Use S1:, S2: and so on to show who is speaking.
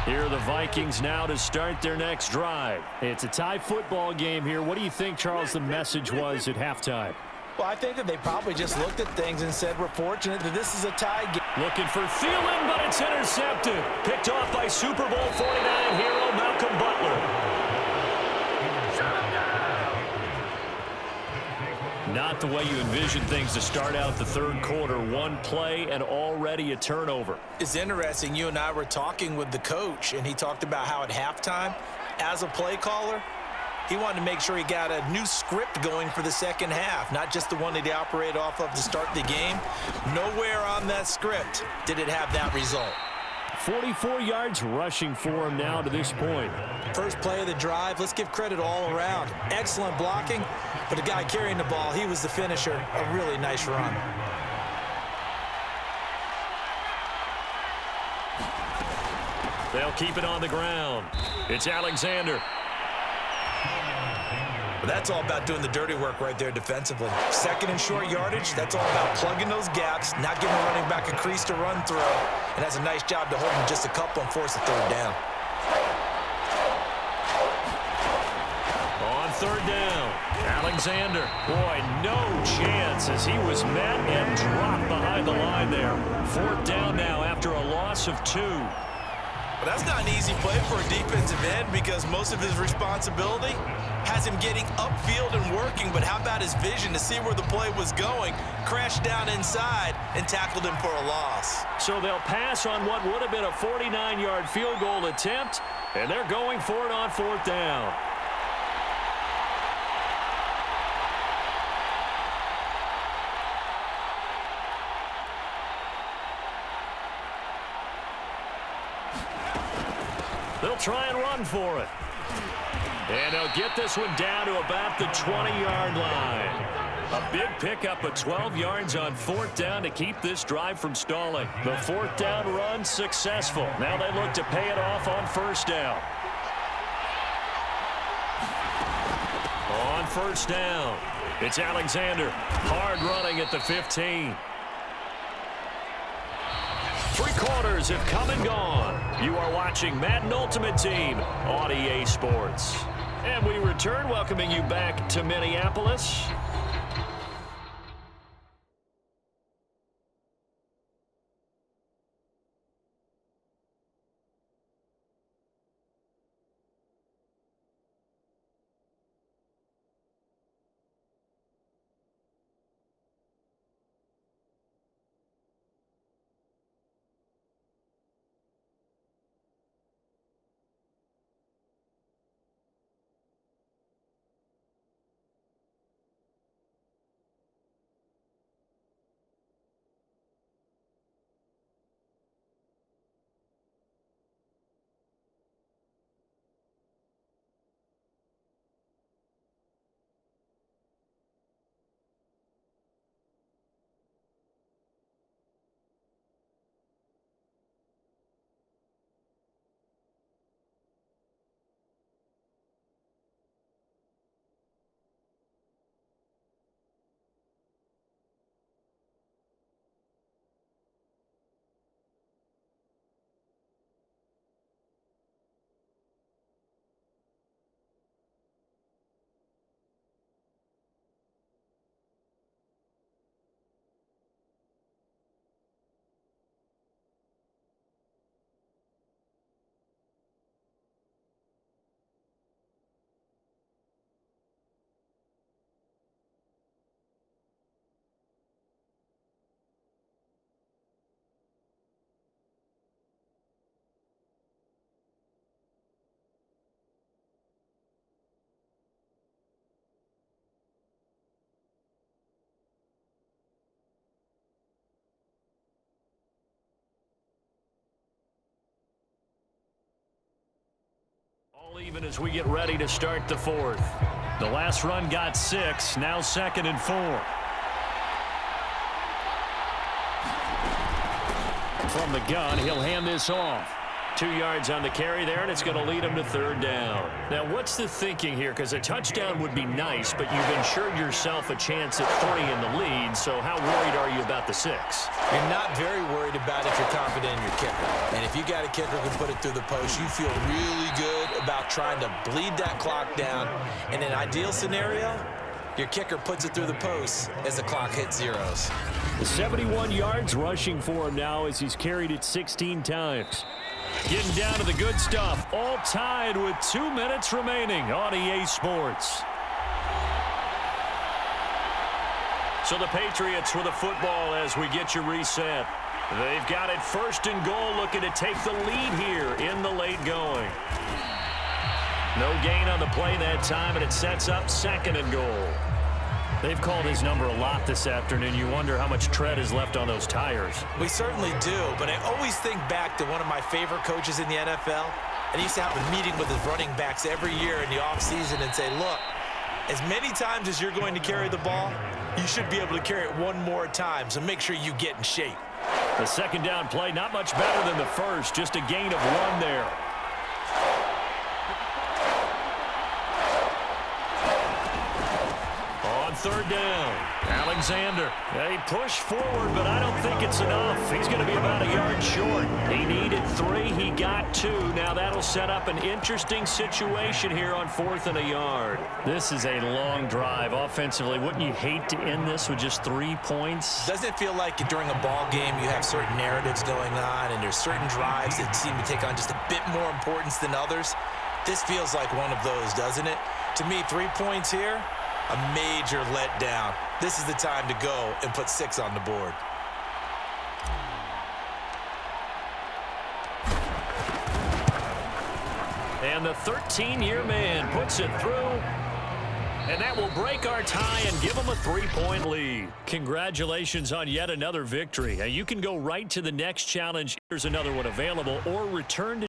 S1: Here are the Vikings now to start their next drive. It's a tie football game here. What do you think, Charles, the message was at halftime?
S2: Well, I think that they probably just looked at things and said, we're fortunate that this is a tie game.
S1: Looking for Thielen, but it's intercepted. Picked off by Super Bowl 49 hero Malcolm Butler. Not the way you envision things to start out the third quarter. One play and already a turnover.
S2: It's interesting. You and I were talking with the coach, and he talked about how at halftime, as a play caller, he wanted to make sure he got a new script going for the second half, not just the one that he operated off of to start the game. Nowhere on that script did it have that result.
S1: 44 yards rushing for him now to this point.
S2: First play of the drive, let's give credit all around. Excellent blocking, but the guy carrying the ball, he was the finisher. A really nice run.
S1: They'll keep it on the ground. It's Alexander.
S2: That's all about doing the dirty work right there defensively. Second and short yardage, that's all about plugging those gaps, not giving a running back a crease to run through, and that's a nice job to hold him just a couple and force a third down.
S1: On third down, Alexander. Boy, no chance as he was met and dropped behind the line there. Fourth down now after a loss of 2.
S2: Well, that's not an easy play for a defensive end because most of his responsibility has him getting upfield and working, but how about his vision to see where the play was going, crashed down inside, and tackled him for a loss.
S1: So they'll pass on what would have been a 49-yard field goal attempt, and they're going for it on fourth down. They'll try and run for it. And they'll get this one down to about the 20-yard line. A big pickup of 12 yards on fourth down to keep this drive from stalling. The fourth down run successful. Now they look to pay it off on first down. On first down, it's Alexander. Hard running at the 15. 3 quarters have come and gone. You are watching Madden Ultimate Team on EA Sports. And we return, welcoming you back to Minneapolis. All even as we get ready to start the fourth. The last run got 6, now 2nd and 4. From the gun, he'll hand this off. 2 yards on the carry there, and it's going to lead him to 3rd down. Now, what's the thinking here? Because a touchdown would be nice, but you've ensured yourself a chance at 3 in the lead, so how worried are you about the 6?
S2: You're not very worried about if you're confident in your kicker. And if you got a kicker who can put it through the post, you feel really good about trying to bleed that clock down. In an ideal scenario, your kicker puts it through the post as the clock hits zeros.
S1: The 71 yards rushing for him now as he's carried it 16 times. Getting down to the good stuff. All tied with 2 minutes remaining on EA Sports. So the Patriots with the football as we get you reset. They've got it 1st and goal, looking to take the lead here in the late going. No gain on the play that time, and it sets up 2nd and goal. They've called his number a lot this afternoon. You wonder how much tread is left on those tires.
S2: We certainly do, but I always think back to one of my favorite coaches in the NFL. And he used to have a meeting with his running backs every year in the offseason and say, look, as many times as you're going to carry the ball, you should be able to carry it one more time, so make sure you get in shape.
S1: The 2nd down play, not much better than the first, just a gain of 1 there. On 3rd down, Alexander. They push forward, but I don't think it's enough. He's going to be about a yard short. He needed 3. He got 2. Now that'll set up an interesting situation here on 4th and a yard. This is a long drive offensively. Wouldn't you hate to end this with just 3 points?
S2: Doesn't it feel like during a ball game you have certain narratives going on and there's certain drives that seem to take on just a bit more importance than others? This feels like one of those, doesn't it? To me, 3 points here, a major letdown. This is the time to go and put 6 on the board.
S1: And the 13-year man puts it through. And that will break our tie and give them a 3-point lead. Congratulations on yet another victory. You can go right to the next challenge. Here's another one available, or return to